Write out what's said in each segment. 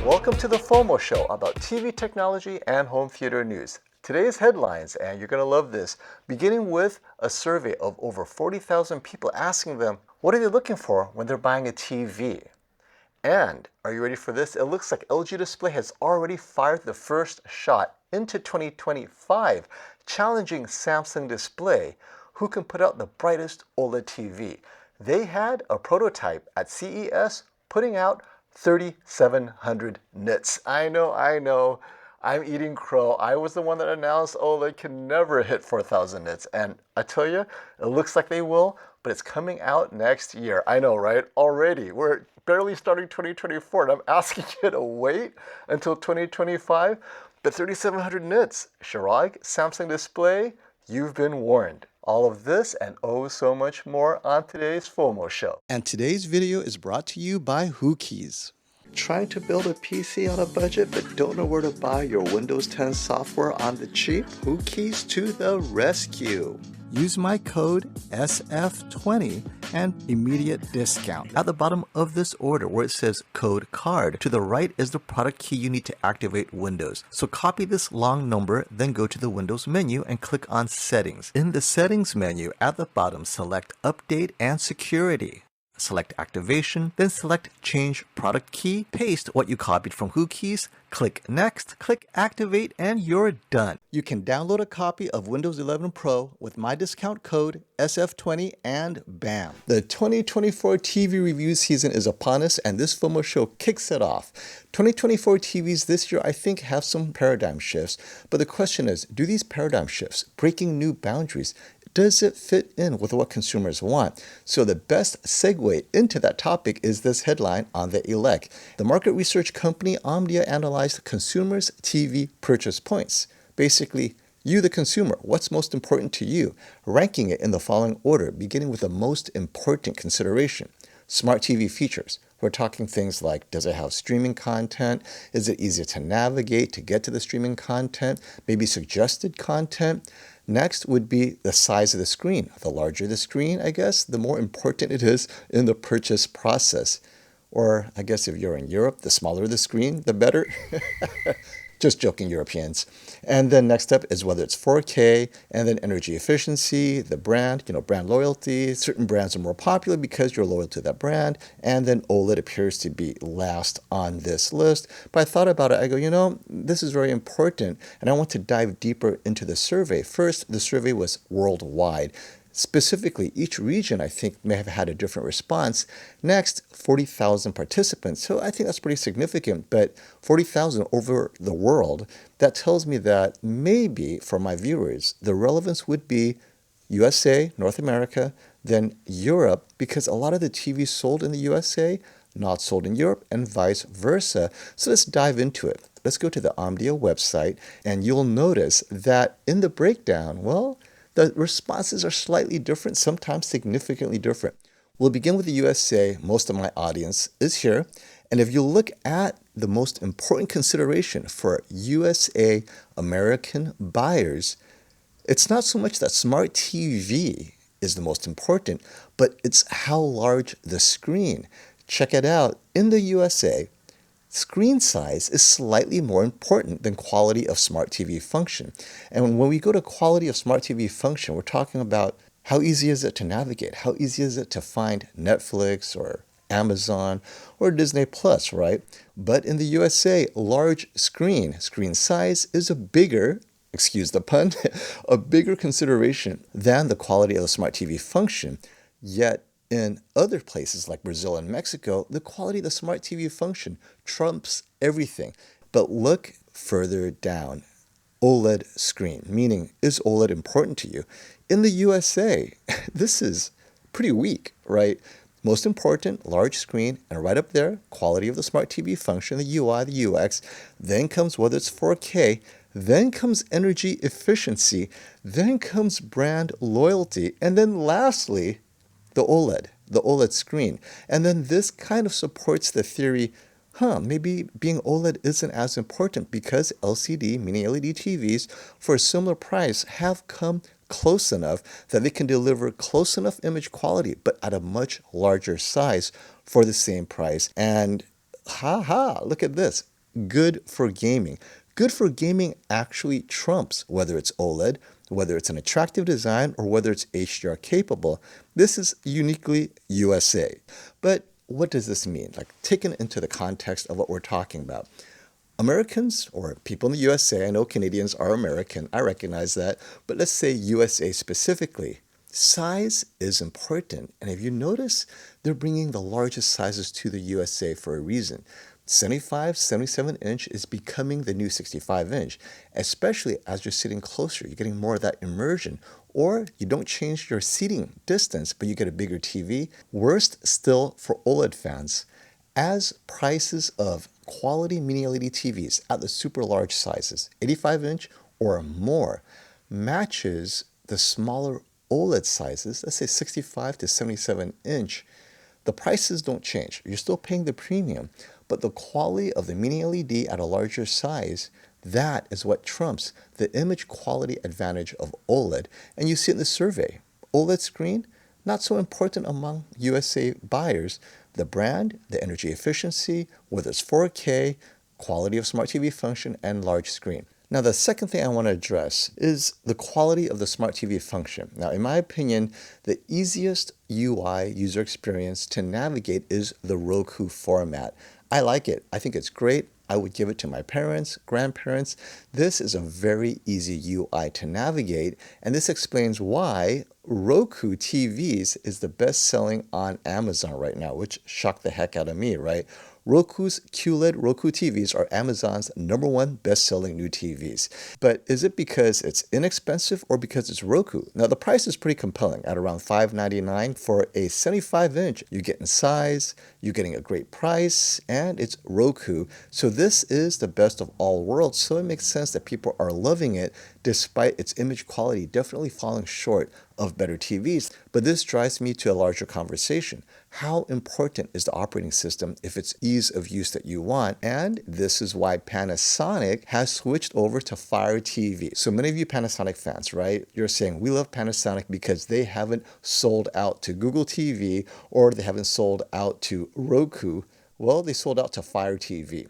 Welcome to the Fomoshow about TV technology and home theater news. Today's headlines, and you're going to love this, beginning with a survey of over 40,000 people asking them what are they looking for when they're buying a TV. And are you ready for this? It looks like LG Display has already fired the first shot into 2025, challenging Samsung Display, who can put out the brightest OLED TV. They had a prototype at CES putting out 3,700 nits. I know. I'm eating crow. I was the one that announced OLED can never hit 4,000 nits. And I tell you, it looks like they will, but it's coming out next year. I know, right? Already. We're barely starting 2024, and I'm asking you to wait until 2025. But 3,700 nits. Chirag, Samsung Display, you've been warned. All of this and oh so much more on today's Fomoshow. And today's video is brought to you by Whokeys. Trying to build a PC on a budget but don't know where to buy your Windows 10 software on the cheap? Whokeys to the rescue. Use my code SF20 and immediate discount. At the bottom of this order where it says code card, to the right is the product key you need to activate Windows. So copy this long number, then go to the Windows menu and click on Settings. In the Settings menu at the bottom, select Update and Security. Select Activation, then select Change Product Key, paste what you copied from Whokeys, click Next, click Activate, and you're done. You can download a copy of Windows 11 Pro with my discount code SF20 and bam! The 2024 TV review season is upon us and this Fomoshow kicks it off. 2024 TVs this year I think have some paradigm shifts, but the question is, do these paradigm shifts, breaking new boundaries, does it fit in with what consumers want? So the best segue into that topic is this headline on the elect. The market research company Omdia analyzed consumers' TV purchase points. Basically, you the consumer, what's most important to you? Ranking it in the following order, beginning with the most important consideration. Smart TV features. We're talking things like, does it have streaming content? Is it easy to navigate to get to the streaming content? Maybe suggested content? Next would be the size of the screen. The larger the screen, I guess, the more important it is in the purchase process. Or I guess if you're in Europe, the smaller the screen, the better. Just joking, Europeans. And then next up is whether it's 4K, and then energy efficiency, the brand, brand loyalty. Certain brands are more popular because you're loyal to that brand. And then OLED appears to be last on this list. But I thought about it. I go, this is very important. And I want to dive deeper into the survey. First, the survey was worldwide. Specifically, each region, I think, may have had a different response. Next, 40,000 participants. So I think that's pretty significant, but 40,000 over the world, that tells me that maybe for my viewers, the relevance would be USA, North America, then Europe, because a lot of the TVs sold in the USA, not sold in Europe, and vice versa. So let's dive into it. Let's go to the Omdia website, and you'll notice that in the breakdown, the responses are slightly different, sometimes significantly different. We'll begin with the USA. Most of my audience is here. And if you look at the most important consideration for USA American buyers, it's not so much that smart TV is the most important, but it's how large the screen. Check it out. In the USA, screen size is slightly more important than quality of smart TV function. And when we go to quality of smart TV function, we're talking about how easy is it to navigate? How easy is it to find Netflix or Amazon or Disney Plus, right? But in the USA, large screen size is a bigger, excuse the pun, a bigger consideration than the quality of the smart TV function. Yet in other places like Brazil and Mexico, the quality of the smart TV function trumps everything. But look further down. OLED screen, meaning is OLED important to you? In the USA, this is pretty weak, right? Most important, large screen, and right up there, quality of the smart TV function, the UI, the UX. Then comes whether it's 4K. Then comes energy efficiency. Then comes brand loyalty. And then lastly, the OLED screen. And then this kind of supports the theory, maybe being OLED isn't as important because LCD, mini LED TVs, for a similar price have come close enough that they can deliver close enough image quality, but at a much larger size for the same price. And Ha, look at this. Good for gaming. Good for gaming actually trumps whether it's OLED, whether it's an attractive design, or whether it's HDR capable. This is uniquely USA. But what does this mean? Like, taken into the context of what we're talking about. Americans, or people in the USA, I know Canadians are American, I recognize that, but let's say USA specifically. Size is important, and if you notice, they're bringing the largest sizes to the USA for a reason. 75, 77-inch is becoming the new 65-inch, especially as you're sitting closer. You're getting more of that immersion. Or you don't change your seating distance, but you get a bigger TV. Worst still for OLED fans, as prices of quality mini-LED TVs at the super large sizes, 85-inch or more, matches the smaller OLED sizes, let's say 65 to 77-inch, the prices don't change. You're still paying the premium, but the quality of the mini LED at a larger size, that is what trumps the image quality advantage of OLED. And you see it in the survey. OLED screen, not so important among USA buyers. The brand, the energy efficiency, whether it's 4K, quality of smart TV function, and large screen. Now, the second thing I want to address is the quality of the smart TV function. Now, in my opinion, the easiest UI user experience to navigate is the Roku format. I like it. I think it's great. I would give it to my parents, grandparents. This is a very easy UI to navigate, and this explains why Roku TVs is the best selling on Amazon right now, which shocked the heck out of me, right? Roku's QLED Roku TVs are Amazon's #1 best-selling new TVs. But is it because it's inexpensive or because it's Roku? Now, the price is pretty compelling at around $599 for a 75-inch. You're getting size, you're getting a great price, and it's Roku. So this is the best of all worlds. So it makes sense that people are loving it despite its image quality definitely falling short of better TVs. But this drives me to a larger conversation. How important is the operating system if it's ease of use that you want? And this is why Panasonic has switched over to Fire TV. So many of you Panasonic fans, right? You're saying we love Panasonic because they haven't sold out to Google TV or they haven't sold out to Roku. Well, they sold out to Fire TV.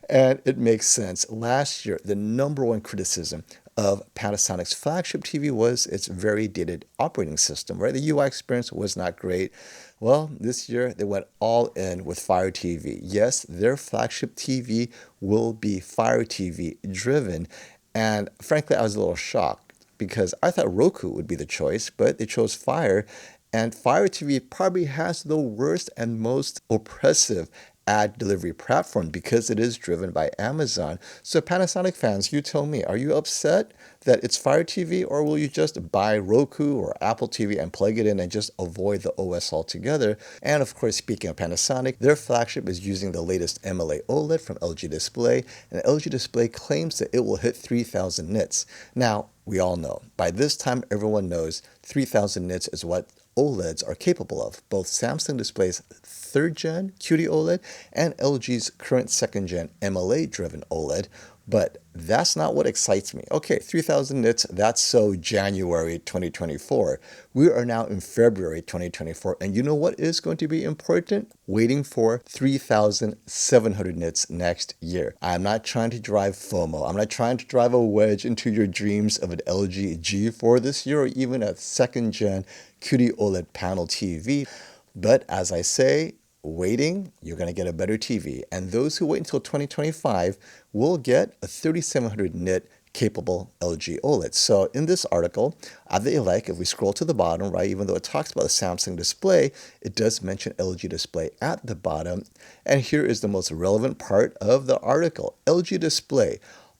And it makes sense. Last year, the #1 criticism of Panasonic's flagship TV was its very dated operating system, right? The UI experience was not great. Well, this year they went all in with Fire TV. Yes, their flagship TV will be Fire TV driven. And frankly, I was a little shocked because I thought Roku would be the choice, but they chose Fire. And Fire TV probably has the worst and most oppressive ad delivery platform because it is driven by Amazon. So Panasonic fans, you tell me, are you upset that it's Fire TV, or will you just buy Roku or Apple TV and plug it in and just avoid the OS altogether? And of course, speaking of Panasonic, their flagship is using the latest MLA OLED from LG Display, and LG Display claims that it will hit 3,000 nits. Now, we all know, by this time everyone knows 3,000 nits is what OLEDs are capable of, both Samsung Display's 3rd gen QD-OLED and LG's current 2nd gen MLA-driven OLED. But that's not what excites me. Okay, 3,000 nits, that's so January 2024. We are now in February 2024, and you know what is going to be important? Waiting for 3,700 nits next year. I'm not trying to drive FOMO. I'm not trying to drive a wedge into your dreams of an LG G4 this year or even a 2nd gen QD-OLED panel TV. But as I say, waiting, you're going to get a better TV. And those who wait until 2025 will get a 3,700 nit capable LG OLED. So in this article, if we scroll to the bottom, right, even though it talks about the Samsung display, it does mention LG display at the bottom. And here is the most relevant part of the article. LG display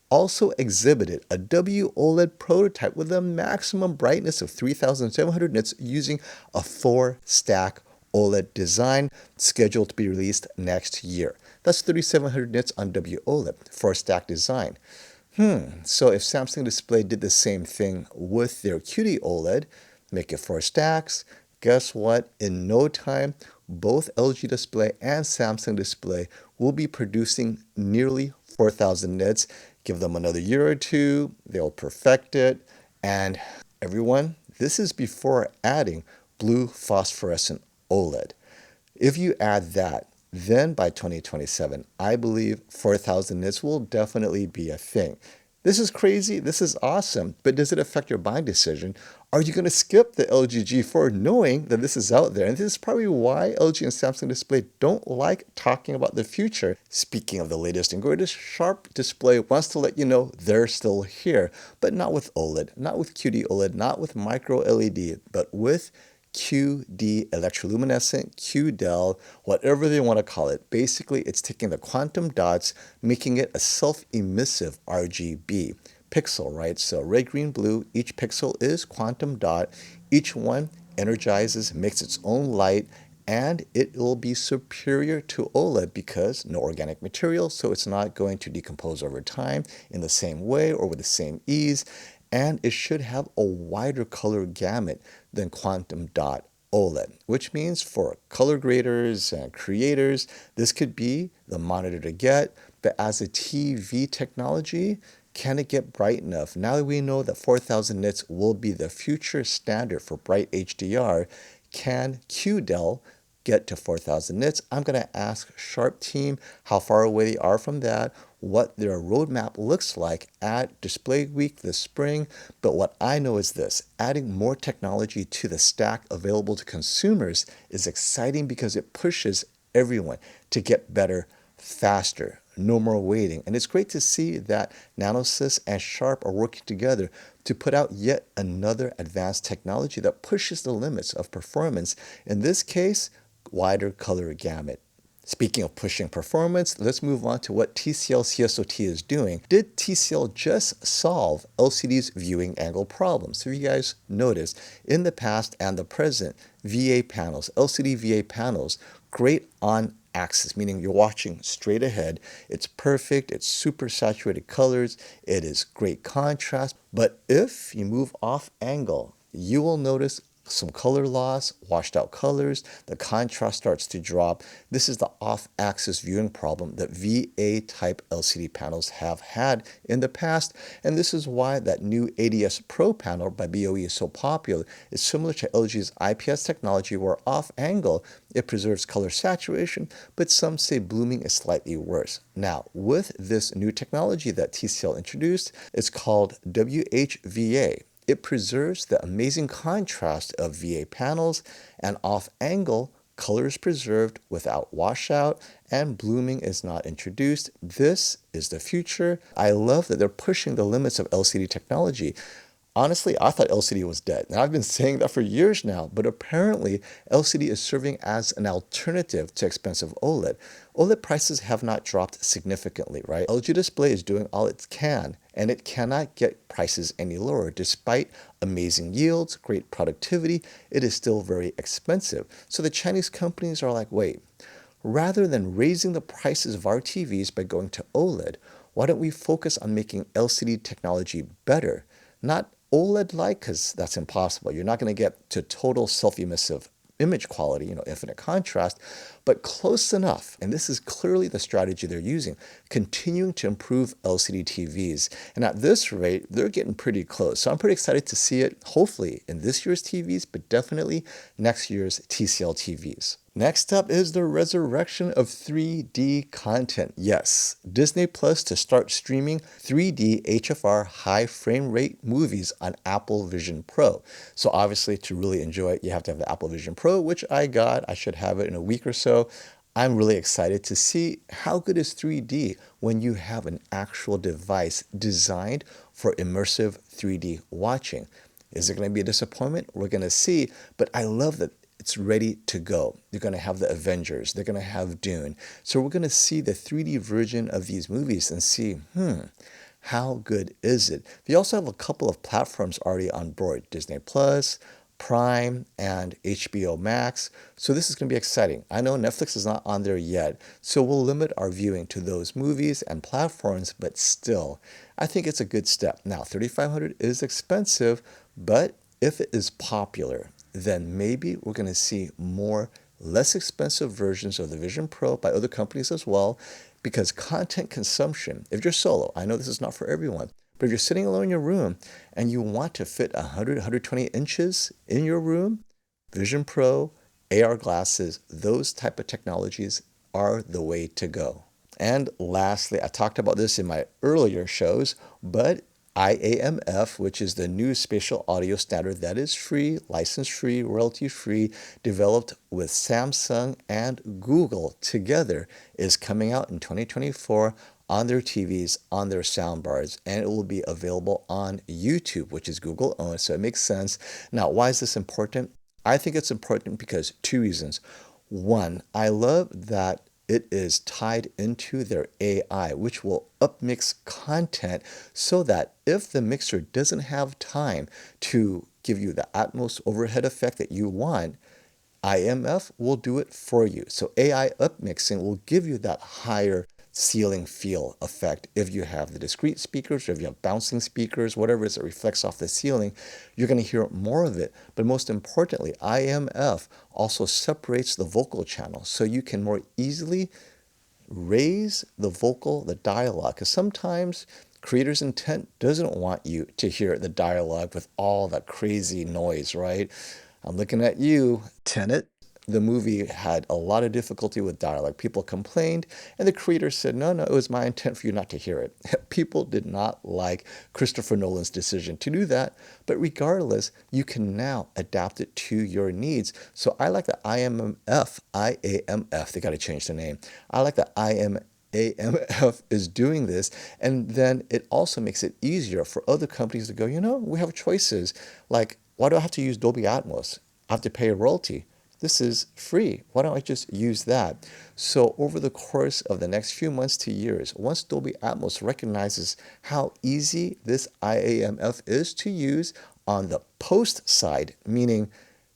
also exhibited a WOLED prototype with a maximum brightness of 3,700 nits using a 4-stack OLED design scheduled to be released next year. That's 3,700 nits on WOLED, 4-stack design. So if Samsung Display did the same thing with their QD-OLED, make it 4 stacks, guess what? In no time, both LG Display and Samsung Display will be producing nearly 4,000 nits. Give them another year or two, they'll perfect it. And everyone, this is before adding blue phosphorescent OLED. If you add that, Then by 2027, I believe 4,000 nits will definitely be a thing. This is crazy, this is awesome, but does it affect your buying decision? Are you going to skip the LG G4 knowing that this is out there? And this is probably why LG and Samsung Display don't like talking about the future. Speaking of the latest and greatest, Sharp Display wants to let you know they're still here, but not with OLED, not with QD-OLED, not with micro LED, but with QD electroluminescent, QDEL, whatever they want to call it. Basically, it's taking the quantum dots, making it a self-emissive RGB pixel, right? So red, green, blue, each pixel is quantum dot. Each one energizes, makes its own light, and it will be superior to OLED because no organic material, so it's not going to decompose over time in the same way or with the same ease. And it should have a wider color gamut than quantum dot OLED, which means for color graders and creators, this could be the monitor to get. But as a TV technology, can it get bright enough? Now that we know that 4,000 nits will be the future standard for bright HDR, can QDEL get to 4,000 nits? I'm going to ask Sharp team how far away they are from that, what their roadmap looks like at Display Week this spring. But what I know is this: adding more technology to the stack available to consumers is exciting because it pushes everyone to get better faster. No more waiting. And it's great to see that Nanosys and Sharp are working together to put out yet another advanced technology that pushes the limits of performance. In this case, wider color gamut. Speaking of pushing performance, let's move on to what TCL CSOT is doing. Did TCL just solve LCD's viewing angle problems? So if you guys notice, in the past and the present, VA panels, LCD VA panels, great on axis, meaning you're watching straight ahead. It's perfect, it's super saturated colors, it is great contrast. But if you move off angle, you will notice some color loss, washed out colors, the contrast starts to drop. This is the off-axis viewing problem that VA-type LCD panels have had in the past, and this is why that new ADS Pro panel by BOE is so popular. It's similar to LG's IPS technology where off-angle, it preserves color saturation, but some say blooming is slightly worse. Now, with this new technology that TCL introduced, it's called WHVA. It preserves the amazing contrast of VA panels, and off-angle, color is preserved without washout, and blooming is not introduced. This is the future. I love that they're pushing the limits of LCD technology. Honestly, I thought LCD was dead, and I've been saying that for years now, but apparently LCD is serving as an alternative to expensive OLED. OLED prices have not dropped significantly, right? LG Display is doing all it can, and it cannot get prices any lower. Despite amazing yields, great productivity, it is still very expensive. So the Chinese companies are like, wait, rather than raising the prices of our TVs by going to OLED, why don't we focus on making LCD technology better? Not OLED-like, because that's impossible. You're not going to get to total self-emissive image quality, infinite contrast, but close enough. And this is clearly the strategy they're using, continuing to improve LCD TVs. And at this rate, they're getting pretty close. So I'm pretty excited to see it, hopefully in this year's TVs, but definitely next year's TCL TVs. Next up is the resurrection of 3D content. Yes, Disney Plus to start streaming 3D HFR high frame rate movies on Apple Vision Pro. So obviously to really enjoy it, you have to have the Apple Vision Pro, which I got. I should have it in a week or so. I'm really excited to see how good is 3D when you have an actual device designed for immersive 3D watching. Is it going to be a disappointment? We're going to see, but I love that it's ready to go. They're going to have the Avengers. They're going to have Dune. So we're going to see the 3D version of these movies and see, how good is it? They also have a couple of platforms already on board, Disney Plus, Prime, and HBO Max. So this is going to be exciting. I know Netflix is not on there yet, so we'll limit our viewing to those movies and platforms, but still, I think it's a good step. Now, $3,500 is expensive, but if it is popular, then maybe we're going to see more less expensive versions of the Vision Pro by other companies as well, because content consumption, if you're solo, I know this is not for everyone, but if you're sitting alone in your room and you want to fit 100, 120 inches in your room, Vision Pro, AR glasses, those type of technologies are the way to go. And lastly, I talked about this in my earlier shows, but IAMF, which is the new spatial audio standard that is free, license-free, royalty-free, developed with Samsung and Google together, is coming out in 2024 on their TVs, on their soundbars, and it will be available on YouTube, which is Google owned, so it makes sense. Now, why is this important? I think it's important because two reasons. One, I love that it is tied into their AI, which will upmix content so that if the mixer doesn't have time to give you the Atmos overhead effect that you want, IMF will do it for you. So AI upmixing will give you that higher ceiling feel effect. If you have the discrete speakers, or if you have bouncing speakers, whatever it is that reflects off the ceiling, you're going to hear more of it. But most importantly, IMF also separates the vocal channel, so you can more easily raise the vocal, the dialogue. Because sometimes creator's intent doesn't want you to hear the dialogue with all that crazy noise, right? I'm looking at you, Tenet. The movie had a lot of difficulty with dialogue. People complained, and the creator said, no, it was my intent for you not to hear it. People did not like Christopher Nolan's decision to do that, but regardless, you can now adapt it to your needs. So I like the IAMF, they got to change the name. I like the AMF is doing this, and then it also makes it easier for other companies to go, we have choices. Like, why do I have to use Dolby Atmos? I have to pay a royalty. This is free. Why don't I just use that? So over the course of the next few months to years, once Dolby Atmos recognizes how easy this IAMF is to use on the post side, meaning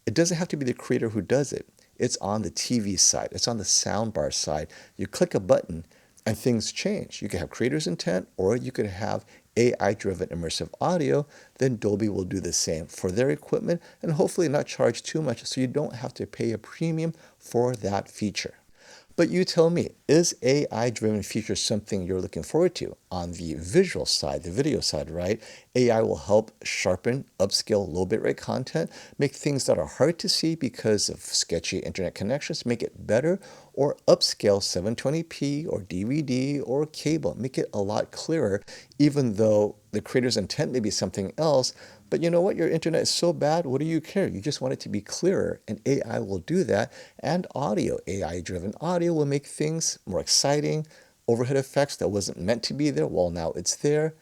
it doesn't have to be the creator who does it. It's on the TV side. It's on the soundbar side. You click a button and things change. You could have creator's intent, or you could have AI-driven immersive audio. Then Dolby will do the same for their equipment and hopefully not charge too much so you don't have to pay a premium for that feature. But you tell me, is AI-driven features something you're looking forward to? On the visual side, the video side, right? AI will help sharpen, upscale low bitrate content, make things that are hard to see because of sketchy internet connections, make it better, or upscale 720p or DVD or cable, make it a lot clearer, even though the creator's intent may be something else. But you know what? Your internet is so bad, what do you care? You just want it to be clearer, and AI will do that. And audio, AI-driven audio will make things more exciting. Overhead effects that wasn't meant to be there, well, now it's there.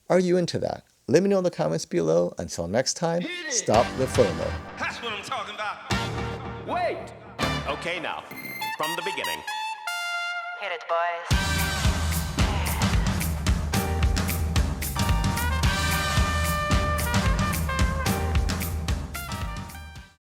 Are you into that? Let me know in the comments below. Until next time, stop the FOMO. That's what I'm talking about. Wait! Okay, now, from the beginning. Hit it, boys.